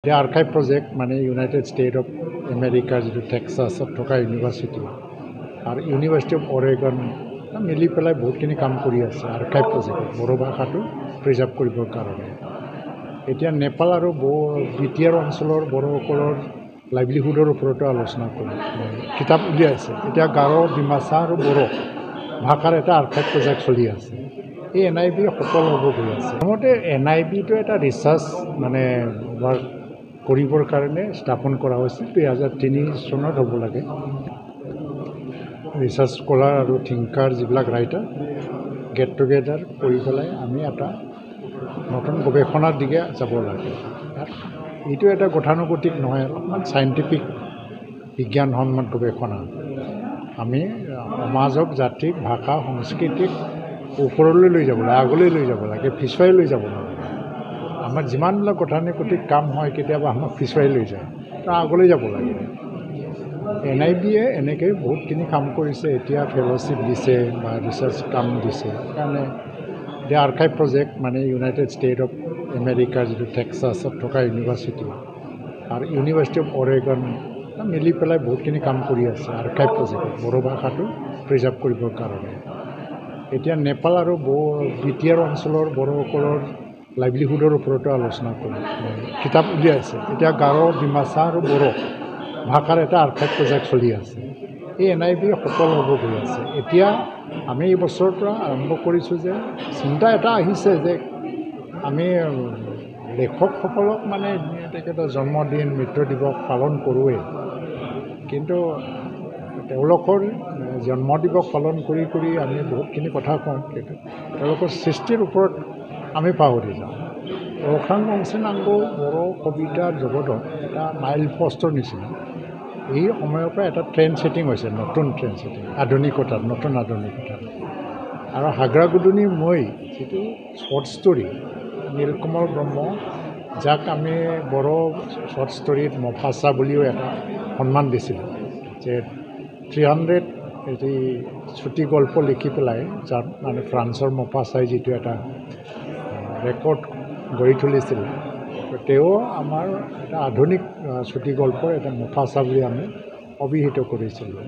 The archive project মানে United state of আমেৰিকাৰ যিটো টেক্সাছত থকা ইউনিভাৰ্চিটি আৰু ইউনিভাৰ্চিটি অফ অৰেগন মিলি পেলাই বহুতখিনি কাম কৰি আছে আৰ্কাইভ প্ৰজেক্টত বড়ো ভাষাটো প্ৰিজাৰ্ভ কৰিবৰ কাৰণে। এতিয়া নেপাল আৰু বিটিআৰ অঞ্চলৰ বড়োসকলৰ লাইভলিহুডৰ ওপৰতো আলোচনা কৰি কিতাপ উলিয়াইছে। এতিয়া গাৰো, ডিমাচা আৰু বড়ো ভাষাৰ এটা আৰ্কাইভ প্ৰজেক্ট চলি আছে। এই NIB সফল হ'ব গৈ আছে। প্ৰথমতে NIBটো এটা ৰিচাৰ্চ মানে ৱৰ্ক কৰিবৰ কাৰণে স্থাপন কৰা হৈছিল 2003 চনত হ'ব লাগে। ৰিচাৰ্চ স্কলাৰ আৰু থিংকাৰ যিবিলাক ৰাইটাৰ গেট টুগেডাৰ কৰি পেলাই আমি এটা নতুন গৱেষণাৰ দিশে যাব লাগে। এইটো এটা গতানুগতিক নহয়, অলপমান চাইণ্টিফিক বিজ্ঞানসন্মত গৱেষণা। আমি সমাজক, জাতিক, ভাষা, সংস্কৃতিক ওপৰলৈ লৈ যাব লাগে, আগলৈ লৈ যাব লাগে, পিছুৱাই লৈ যাব লাগে। আমাৰ যিমানবিলাক গতানুগতিক কাম হয় কেতিয়াবা আমাক পিছুৱাই লৈ যায়, তাৰ আগলৈ যাব লাগে। NIBয়ে এনেকৈ বহুতখিনি কাম কৰিছে। এতিয়া ফেল'শ্বিপ দিছে বা ৰিচাৰ্চ কাম দিছে। সেইকাৰণে দ্য আৰ্কাইভ প্ৰজেক্ট মানে ইউনাইটেড ষ্টেট অফ আমেৰিকাৰ যিটো টেক্সাছত থকা ইউনিভাৰ্চিটি আৰু ইউনিভাৰ্চিটি অফ অৰেগন মিলি পেলাই বহুতখিনি কাম কৰি আছে আৰ্কাইভ প্ৰজেক্টত বড়ো ভাষাটো প্ৰিজাৰ্ভ কৰিবৰ কাৰণে। এতিয়া নেপাল আৰু বিটিআৰ অঞ্চলৰ বড়োসকলৰ লাইভলিহুডৰ ওপৰতো আলোচনা কৰি কিতাপ উলিয়াইছে। এতিয়া গাৰো, ডিমাচা আৰু বড়ো ভাষাৰ এটা আৰ্কাইভ প্ৰজেক্ট চলি আছে। এই NIB সফল হ'ব গৈ আছে। এতিয়া আমি এই বছৰৰ পৰা আৰম্ভ কৰিছোঁ যে চিন্তা এটা আহিছে যে আমি লেখকসকলক মানে তেখেতৰ জন্মদিন, মৃত্যু দিৱস পালন কৰোঁৱেই, কিন্তু তেওঁলোকৰ জন্ম দিৱস পালন কৰি কৰি আমি বহুতখিনি কথা কওঁ, কিন্তু তেওঁলোকৰ সৃষ্টিৰ ওপৰত আমি পাহৰি যাওঁ। ওখান বংশীনাংগো বড়ো কবিতাৰ জগতত এটা মাইল পষ্টৰ নিচিনা। এই সময়ৰ পৰা এটা ট্ৰেণ্ড ছেটিং হৈছে, নতুন ট্ৰেণ্ড ছেটিং, আধুনিকতাত, নতুন আধুনিকতাত। আৰু হাগ্ৰাগুদুনী মই যিটো শ্বৰ্ট ষ্টৰী, নীলকমল ব্ৰহ্ম, যাক আমি বড়ো শ্বৰ্ট ষ্টৰীত মফাচা বুলিও এটা সন্মান দিছিলোঁ, যে 300 এটি চুটি গল্প লিখি পেলাই, যাত মানে ফ্ৰান্সৰ মফাচাই যিটো এটা ৰেকৰ্ড গঢ়ি তুলিছিল, তেওঁ আমাৰ এটা আধুনিক চুটি গল্পৰ এটা মফাচা বুলি আমি অভিহিত কৰিছিলোঁ।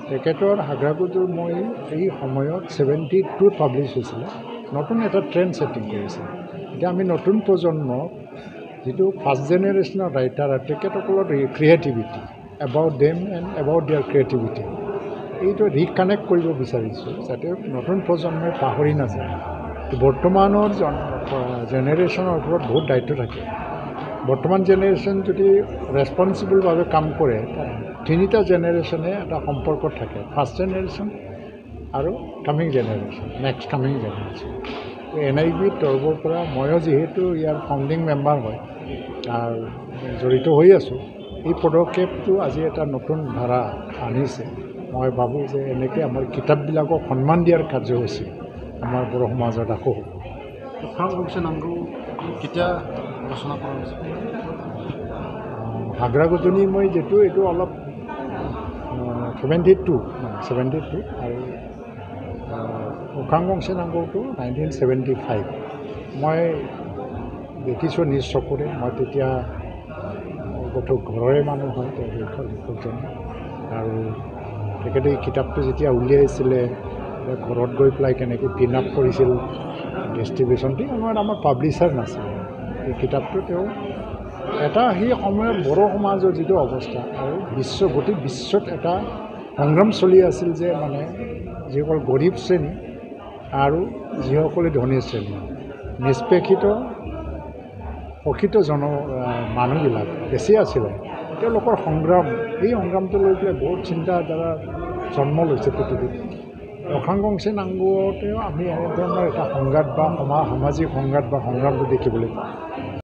তেখেতৰ হাগ্ৰাগুদুৰ মই এই সময়ত 72 পাব্লিছ হৈছিলে, নতুন এটা ট্ৰেণ্ড ছেটিং কৰিছে। এতিয়া আমি নতুন প্ৰজন্মক যিটো ফাৰ্ষ্ট জেনেৰেশ্যনৰ ৰাইটাৰ আৰু তেখেতসকলৰ creativity, about them and about দিয়াৰ ক্ৰিয়েটিভিটি, এইটো ৰিকানেক্ট কৰিব বিচাৰিছোঁ, যাতে নতুন প্ৰজন্মই পাহৰি নাযায়। বৰ্তমানৰ জেনেৰেশ্যনৰ ওপৰত বহুত দায়িত্ব থাকে। বৰ্তমান জেনেৰেশ্যন যদি ৰেছপনচিবলভাৱে কাম কৰে, তিনিটা জেনেৰেশ্যনে এটা সম্পৰ্কত থাকে, ফাৰ্ষ্ট জেনেৰেশ্যন আৰু coming generation, next coming generation. NIB তৰফৰ পৰা ময়ো যিহেতু ইয়াৰ ফাউণ্ডিং মেম্বাৰ হয় আৰু জড়িত হৈ আছোঁ, এই পদক্ষেপটো আজি এটা নতুন ধাৰা আনিছে। মই ভাবোঁ যে এনেকৈ আমাৰ কিতাপবিলাকক সন্মান দিয়াৰ কাৰ্যসূচী আমাৰ বড়ো সমাজত আকৌ হ'ব। ওখান বংশীনাংগো কেতিয়া ৰচনা কৰা হৈছে? হাগ্ৰাগুদুনী মই যিটো এইটো অলপ 72 আৰু ওখান বংশীনাংগোটো 1975। মই দেখিছোঁ নিজ চকুৰে। মই তেতিয়া গোটেই ঘৰৰে মানুহ হয় তেওঁ লিখকজন, আৰু তেখেতে এই কিতাপটো যেতিয়া উলিয়াইছিলে ঘৰত গৈ পেলাই কেনেকৈ পিন আপ কৰিছিল, ডিষ্ট্ৰিবিউশ্যন ঠিক সময়ত আমাৰ পাব্লিচাৰ নাছিলে। এই কিতাপটো তেওঁ এটা সেই সময়ত বড়ো সমাজৰ যিটো অৱস্থা আৰু গোটেই বিশ্বত এটা সংগ্ৰাম চলি আছিল যে মানে যিসকল গৰীব শ্ৰেণী আৰু যিসকলে ধনী শ্ৰেণী, নিষ্পেষিত শোষিত মানুহবিলাক বেছি আছিলে, তেওঁলোকৰ সংগ্ৰাম, এই সংগ্ৰামটো লৈ পেলাই বহুত চিন্তাধাৰা জন্ম লৈছে পৃথিৱীত। ওখান বংশীনাংগোতেও আমি এনেধৰণৰ এটা সংঘাত বা সামাজিক সংঘাত বা সংগ্ৰামটো দেখিবলৈ পাওঁ।